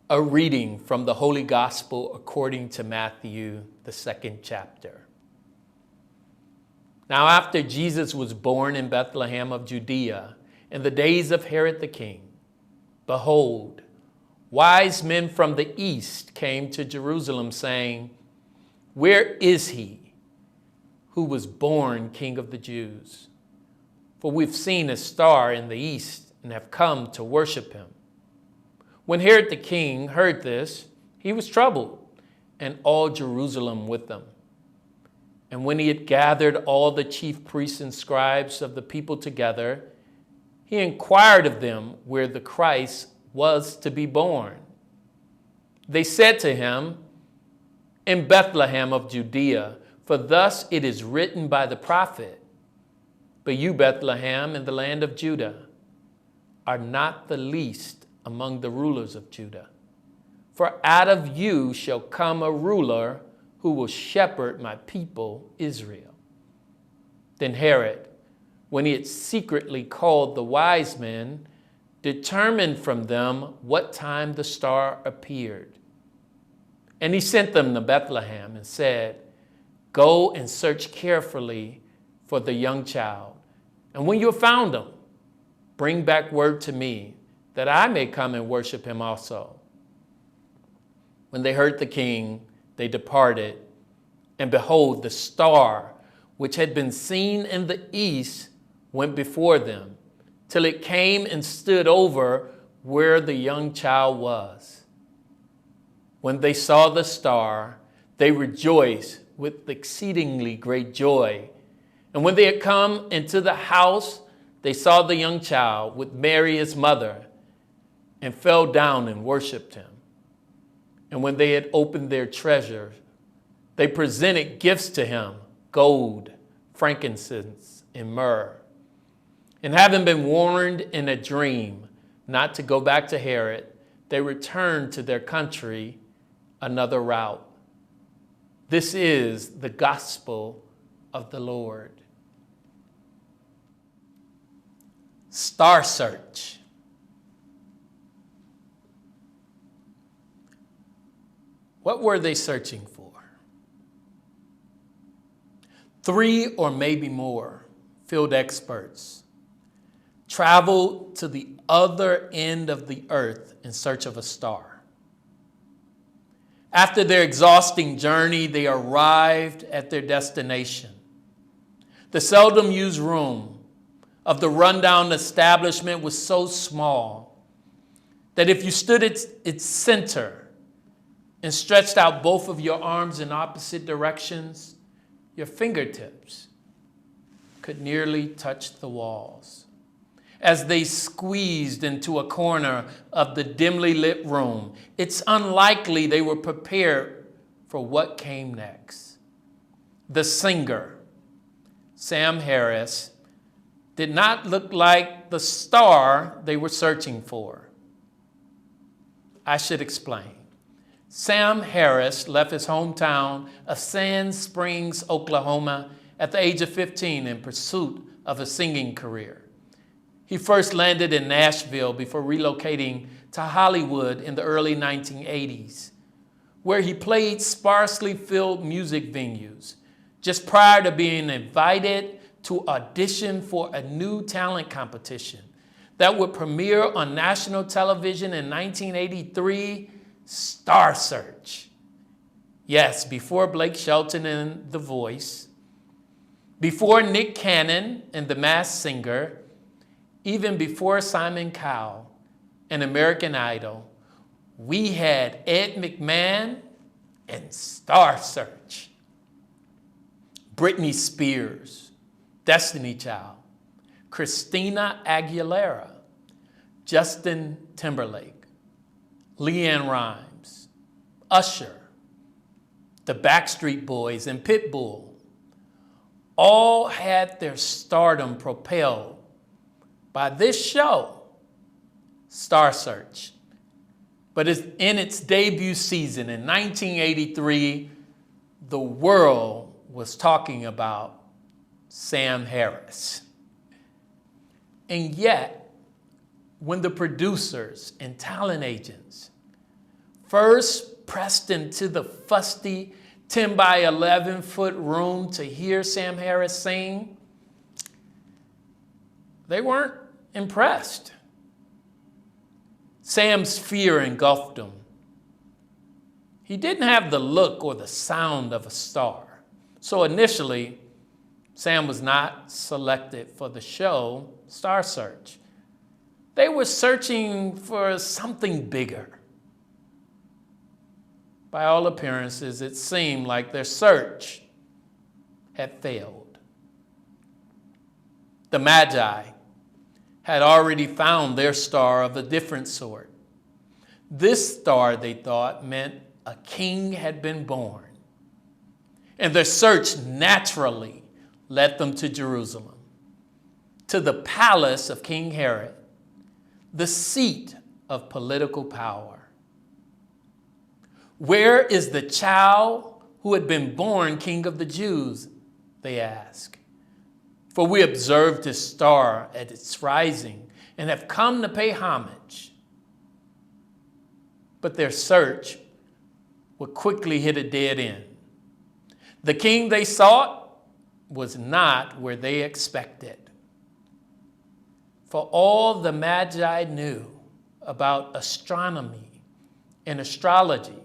A reading from the Holy Gospel according to Matthew, the 2nd chapter. Now after Jesus was born in Bethlehem of Judea, in the days of Herod the king, behold, wise men from the east came to Jerusalem, saying, "Where is he who was born King of the Jews? For we've seen a star in the east and have come to worship him." When Herod the king heard this, he was troubled, and all Jerusalem with them. And when he had gathered all the chief priests and scribes of the people together, he inquired of them where the Christ was to be born. They said to him, "In Bethlehem of Judea, for thus it is written by the prophet, but you, Bethlehem, in the land of Judah, are not the least among the rulers of Judah. For out of you shall come a ruler who will shepherd my people Israel." Then Herod, when he had secretly called the wise men, determined from them what time the star appeared. And he sent them to Bethlehem and said, "Go and search carefully for the young child. And when you have found him, bring back word to me, that I may come and worship him also." When they heard the king, they departed. And behold, the star, which had been seen in the east, went before them, till it came and stood over where the young child was. When they saw the star, they rejoiced with exceedingly great joy. And when they had come into the house, they saw the young child with Mary his mother, and fell down and worshiped him. And when they had opened their treasures, they presented gifts to him, gold, frankincense, and myrrh. And having been warned in a dream not to go back to Herod, they returned to their country another route. This is the gospel of the Lord. Star search. What were they searching for? 3 or maybe more field experts traveled to the other end of the earth in search of a star. After their exhausting journey, they arrived at their destination. The seldom used room of the rundown establishment was so small that if you stood at its center and stretched out both of your arms in opposite directions, your fingertips could nearly touch the walls. As they squeezed into a corner of the dimly lit room, it's unlikely they were prepared for what came next. The singer, Sam Harris, did not look like the star they were searching for. I should explain. Sam Harris left his hometown of Sand Springs, Oklahoma, at the age of 15 in pursuit of a singing career. He first landed in Nashville before relocating to Hollywood in the early 1980s, where he played sparsely filled music venues just prior to being invited to audition for a new talent competition that would premiere on national television in 1983, Star Search. Yes, before Blake Shelton in The Voice, before Nick Cannon in The Masked Singer, even before Simon Cowell and American Idol, we had Ed McMahon and Star Search. Britney Spears, Destiny Child, Christina Aguilera, Justin Timberlake, LeAnn Rimes, Usher, the Backstreet Boys, and Pitbull all had their stardom propelled by this show, Star Search. But in its debut season in 1983, the world was talking about Sam Harris. And yet, when the producers and talent agents first pressed into the fusty 10 by 11 foot room to hear Sam Harris sing, they weren't impressed. Sam's fear engulfed him. He didn't have the look or the sound of a star. So initially, Sam was not selected for the show Star Search. They were searching for something bigger. By all appearances, it seemed like their search had failed. The Magi had already found their star of a different sort. This star, they thought, meant a king had been born. And their search naturally led them to Jerusalem, to the palace of King Herod, the seat of political power. Where is the child who had been born King of the Jews? They asked. For we observed his star at its rising and have come to pay homage. But their search would quickly hit a dead end. The king they sought was not where they expected. For all the Magi knew about astronomy and astrology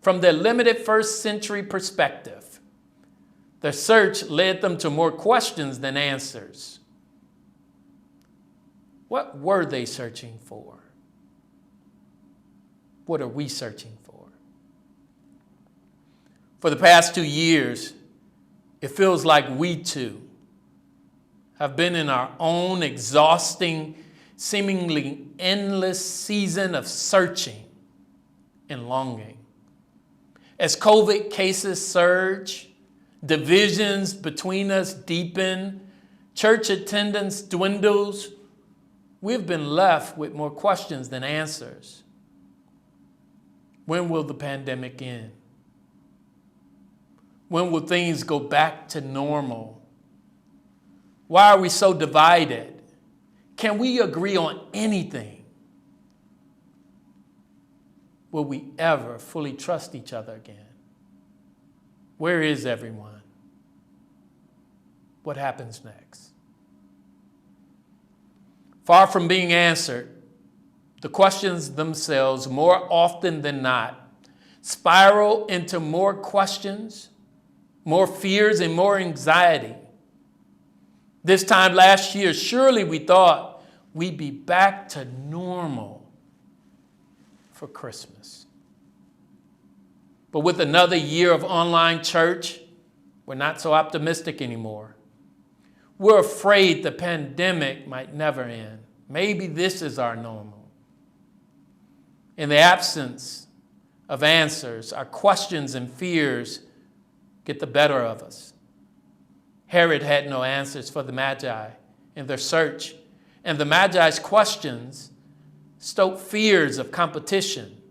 from their limited first century perspective, their search led them to more questions than answers. What were they searching for? What are we searching for? For the past 2 years, it feels like we too have been in our own exhausting, seemingly endless season of searching and longing. As COVID cases surge, divisions between us deepen, church attendance dwindles, we've been left with more questions than answers. When will the pandemic end? When will things go back to normal? Why are we so divided? Can we agree on anything? Will we ever fully trust each other again? Where is everyone? What happens next? Far from being answered, the questions themselves, more often than not, spiral into more questions, more fears, and more anxiety. This time last year, surely we thought we'd be back to normal for Christmas. But with another year of online church, we're not so optimistic anymore. We're afraid the pandemic might never end. Maybe this is our normal. In the absence of answers, our questions and fears get the better of us. Herod had no answers for the Magi in their search, and the Magi's questions stoked fears of competition,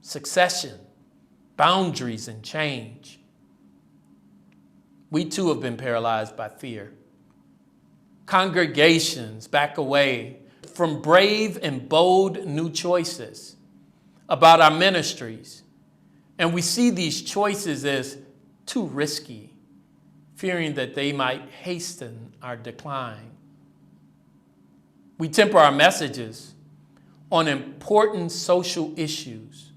succession, boundaries, and change. We too have been paralyzed by fear. Congregations back away from brave and bold new choices about our ministries, and we see these choices as too risky, fearing that they might hasten our decline. We temper our messages on important social issues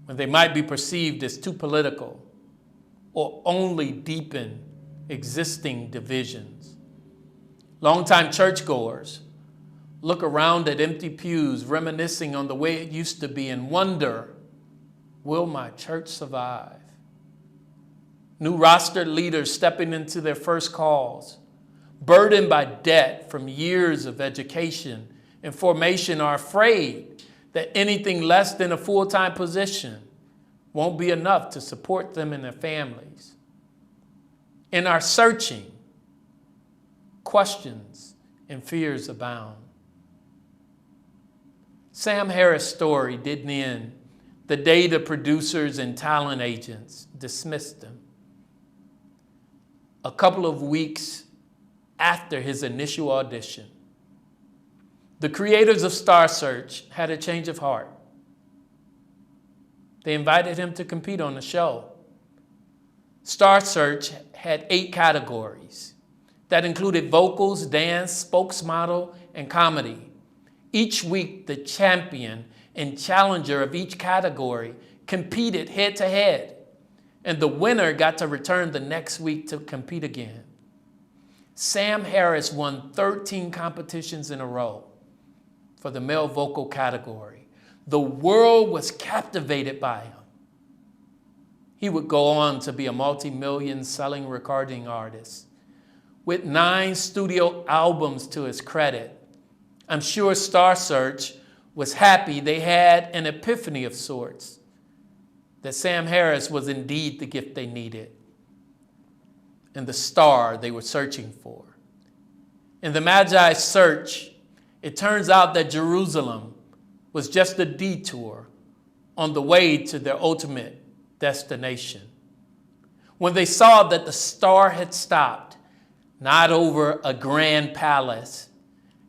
when they might be perceived as too political or only deepen existing divisions. Longtime churchgoers look around at empty pews, reminiscing on the way it used to be, and wonder, will my church survive? New rostered leaders stepping into their first calls, burdened by debt from years of education and formation, are afraid that anything less than a full-time position won't be enough to support them and their families. In our searching, questions and fears abound. Sam Harris' story didn't end the day the producers and talent agents dismissed him. A couple of weeks after his initial audition, the creators of Star Search had a change of heart. They invited him to compete on the show. Star Search had 8 categories that included vocals, dance, spokesmodel, and comedy. Each week, the champion and challenger of each category competed head-to-head, and the winner got to return the next week to compete again. Sam Harris won 13 competitions in a row for the male vocal category. The world was captivated by him. He would go on to be a multi-million selling recording artist with 9 studio albums to his credit. I'm sure Star Search was happy they had an epiphany of sorts, that Sam Harris was indeed the gift they needed and the star they were searching for. In the Magi's search, it turns out that Jerusalem was just a detour on the way to their ultimate destination. When they saw that the star had stopped, not over a grand palace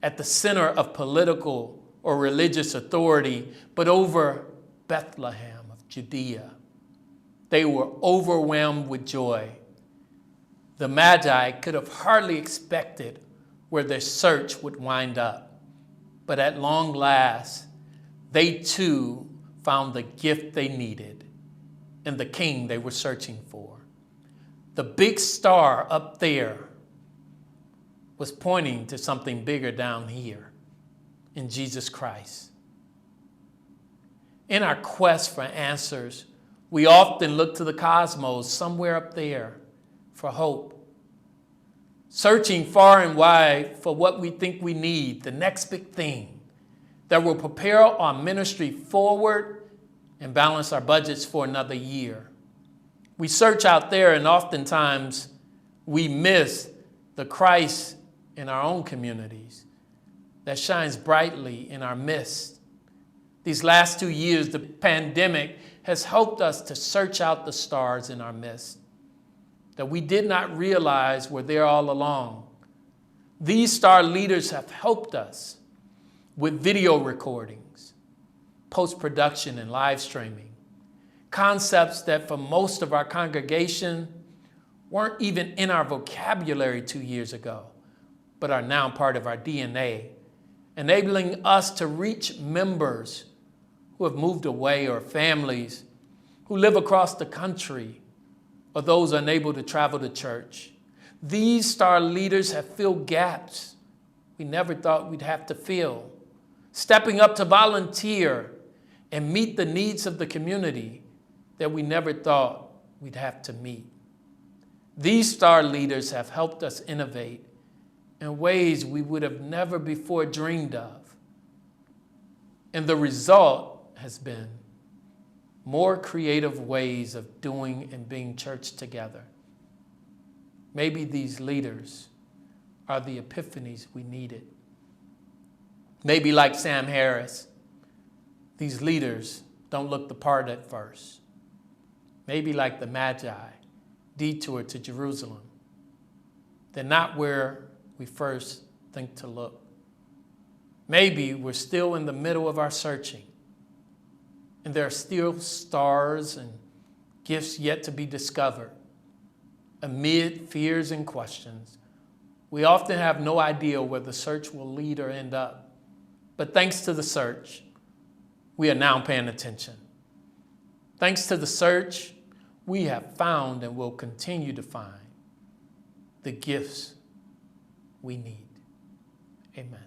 at the center of political or religious authority, but over Bethlehem of Judea, they were overwhelmed with joy. The Magi could have hardly expected where their search would wind up, but at long last, they too found the gift they needed and the king they were searching for. The big star up there was pointing to something bigger down here in Jesus Christ. In our quest for answers, we often look to the cosmos somewhere up there for hope, searching far and wide for what we think we need, the next big thing that will propel our ministry forward and balance our budgets for another year. We search out there, and oftentimes we miss the Christ in our own communities that shines brightly in our midst. These last 2 years, the pandemic has helped us to search out the stars in our midst that we did not realize were there all along. These star leaders have helped us with video recordings, post-production, and live streaming, concepts that for most of our congregation weren't even in our vocabulary 2 years ago, but are now part of our DNA, enabling us to reach members who have moved away or families who live across the country or those unable to travel to church. These star leaders have filled gaps we never thought we'd have to fill, stepping up to volunteer and meet the needs of the community that we never thought we'd have to meet. These star leaders have helped us innovate in ways we would have never before dreamed of. And the result has been more creative ways of doing and being church together. Maybe these leaders are the epiphanies we needed. Maybe like Sam Harris, these leaders don't look the part at first. Maybe like the Magi, detour to Jerusalem. They're not where we first think to look. Maybe we're still in the middle of our searching, and there are still stars and gifts yet to be discovered. Amid fears and questions, we often have no idea where the search will lead or end up. But thanks to the search, we are now paying attention. Thanks to the search, we have found and will continue to find the gifts we need. Amen.